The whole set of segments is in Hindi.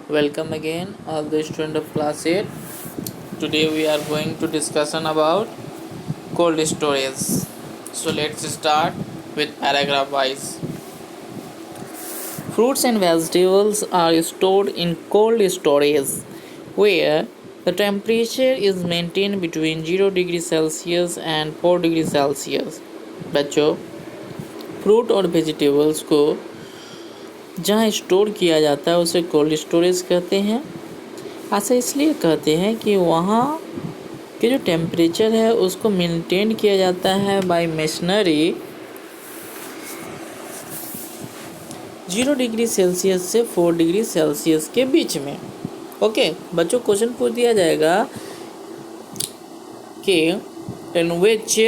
Welcome again, all the students of class 8. Today we are going to discussion about cold storage. So let's start with paragraph wise. Fruits and vegetables are stored in cold storage where the temperature is maintained between 0 degree Celsius and 4 degree Celsius. बच्चों, फ्रूट और वेजिटेबल्स को जहाँ स्टोर किया जाता है उसे कोल्ड स्टोरेज कहते हैं। ऐसा इसलिए कहते हैं कि वहाँ के जो टेम्परेचर है उसको मेंटेन किया जाता है बाय मशीनरी 0 डिग्री सेल्सियस से 4 डिग्री सेल्सियस के बीच में। ओके बच्चों, क्वेश्चन पूछ दिया जाएगा कि इन विच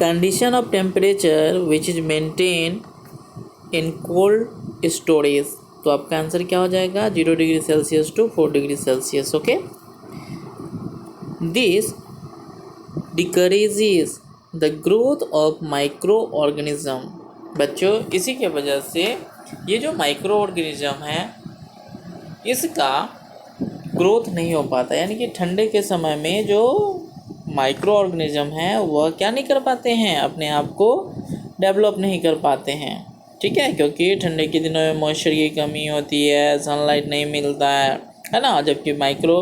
condition of temperature which is maintained in cold storage, तो आपका आंसर क्या हो जाएगा 0 degree Celsius to 4 degree Celsius. Okay, this decreases the growth of microorganism. बच्चों, इसी के वजह से ये जो माइक्रो ऑर्गेनिज्म है इसका ग्रोथ नहीं हो पाता, यानी कि ठंडे के समय में जो माइक्रो ऑर्गेनिज्म है वह क्या नहीं कर पाते हैं, अपने आप को डेवलप नहीं कर पाते हैं। ठीक है, क्योंकि ठंडे के दिनों में मॉइस्चर की कमी होती है, सनलाइट नहीं मिलता है ना। जबकि माइक्रो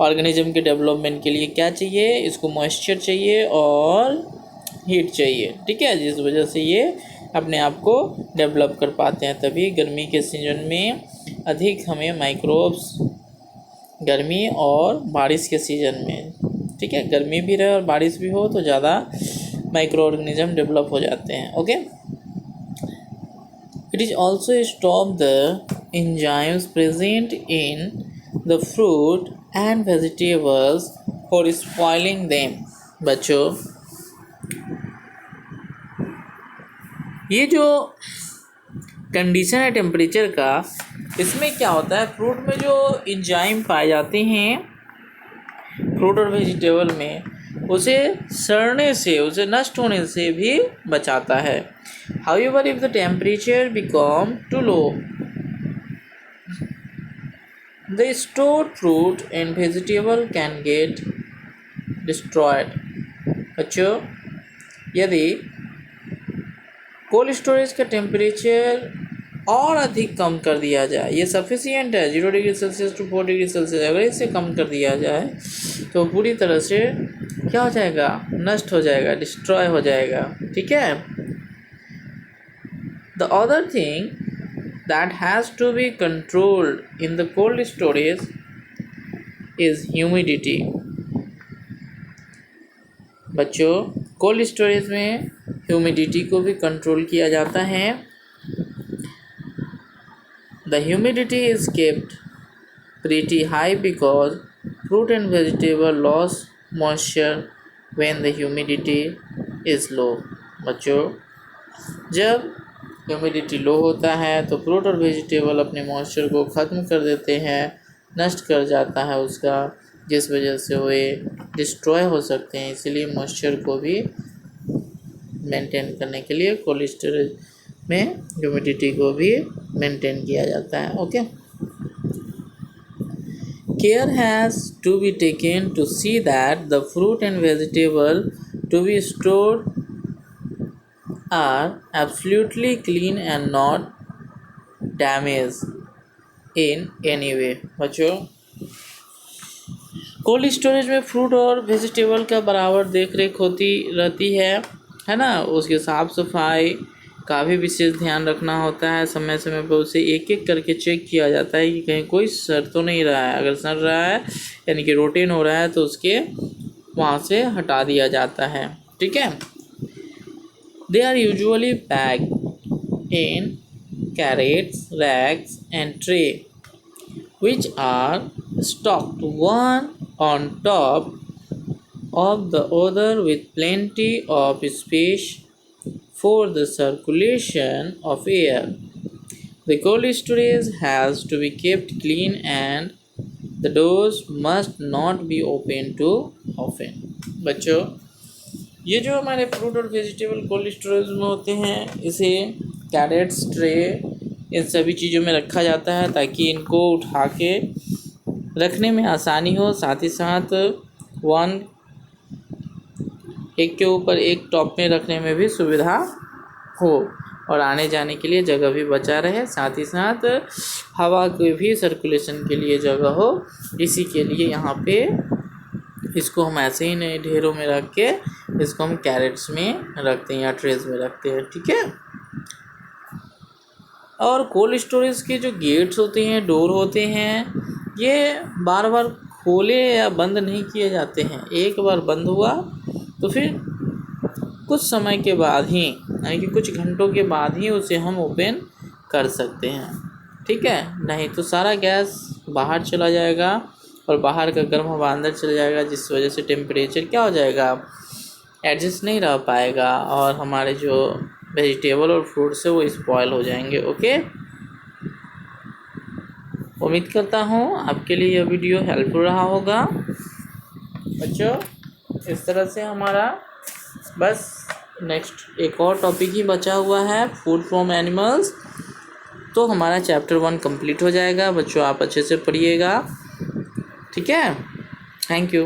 ऑर्गेनिज्म के डेवलपमेंट के लिए क्या चाहिए, इसको मॉइस्चर चाहिए और हीट चाहिए। ठीक है, जिस वजह से ये अपने आप को डेवलप कर पाते हैं। तभी गर्मी के सीजन में अधिक हमें माइक्रोब्स, गर्मी और बारिश के सीजन में, ठीक है, गर्मी भी रहे और बारिश भी हो तो ज़्यादा माइक्रो ऑर्गेनिज्म डेवलप हो जाते हैं। Okay, it is also stop the enzymes present in the fruit and vegetables for spoiling them. बच्चों, ये जो कंडीशन है टेम्परेचर का, इसमें क्या होता है, फ्रूट में जो एंजाइम पाए जाते हैं फ्रूट और वेजिटेबल में, उसे सड़ने से, उसे नष्ट होने से भी बचाता है। However if the temperature become too low, the stored fruit and vegetable can get destroyed. बच्चों, यदि कोल्ड स्टोरेज का टेम्परेचर और अधिक कम कर दिया जाए, ये सफिशियंट है 0 degree Celsius to 4 degree Celsius, अगर इसे कम कर दिया जाए तो पूरी तरह से क्या हो जाएगा, नष्ट हो जाएगा, डिस्ट्रॉय हो जाएगा। ठीक है, the other thing that has to be controlled in the cold storage is humidity. बच्चों, कोल्ड स्टोरेज में ह्यूमिडिटी को भी कंट्रोल किया जाता है। The humidity is kept pretty high because fruit and vegetable lose moisture when the humidity is low. बच्चों, जब ह्यूमिडिटी लो होता है तो फ्रूट और वेजिटेबल अपने मॉइस्चर को ख़त्म कर देते हैं, नष्ट कर जाता है उसका, जिस वजह से वे डिस्ट्रॉय हो सकते हैं। इसलिए मॉइस्चर को भी मेंटेन करने के लिए कोल्ड स्टोरेज में ह्यूमिडिटी को भी मेंटेन किया जाता है। Okay, care has to be taken to see that the fruit and vegetable to be stored are absolutely clean and not damage in any way. बच्चों, कोल्ड स्टोरेज में फ्रूट और वेजिटेबल का बराबर देख रेख होती रहती है ना। उसकी साफ़ सफाई का भी विशेष ध्यान रखना होता है। समय समय पर उसे एक एक करके चेक किया जाता है कि कहीं कोई सड़ तो नहीं रहा है। अगर सड़ रहा है यानी कि रोटेन हो रहा है तो उसके वहाँ से हटा दिया जाता है। ठीक है, they are usually packed in crates, racks and tray which are stocked one on top of the other with plenty of space for the circulation of air. The cold storage has to be kept clean and the doors must not be opened too often. बच्चों, ये जो हमारे फ्रूट और वेजिटेबल कोल्ड स्टोरेज में होते हैं, इसे कैरेट्स, ट्रे, इन सभी चीज़ों में रखा जाता है ताकि इनको उठा के रखने में आसानी हो, साथ ही साथ वन एक के ऊपर एक टॉप में रखने में भी सुविधा हो और आने जाने के लिए जगह भी बचा रहे, साथ ही साथ हवा के भी सर्कुलेशन के लिए जगह हो। इसी के लिए यहाँ पे इसको हम ऐसे ही नहीं ढेरों में रख के इसको हम कैरेट्स में रखते हैं या ट्रेज में रखते हैं, ठीक है। और कोल्ड स्टोरेज के जो गेट्स होते हैं, डोर होते हैं, ये बार बार खोले या बंद नहीं किए जाते हैं। एक बार बंद हुआ तो फिर कुछ समय के बाद ही, यानी कि कुछ घंटों के बाद ही उसे हम ओपन कर सकते हैं, ठीक है। नहीं तो सारा गैस बाहर चला जाएगा और बाहर का गर्म हवा अंदर चला जाएगा, जिस वजह से टेम्परेचर क्या हो जाएगा, एडजस्ट नहीं रह पाएगा और हमारे जो वेजिटेबल और फ्रूट्स है वो स्पॉयल हो जाएंगे। ओके, उम्मीद करता हूँ आपके लिए यह वीडियो हेल्पफुल रहा होगा बच्चों। इस तरह से हमारा बस नेक्स्ट एक और टॉपिक ही बचा हुआ है, फूड फ्रॉम एनिमल्स, तो हमारा चैप्टर 1 कंप्लीट हो जाएगा। बच्चों आप अच्छे से पढ़िएगा, ठीक है। Thank you.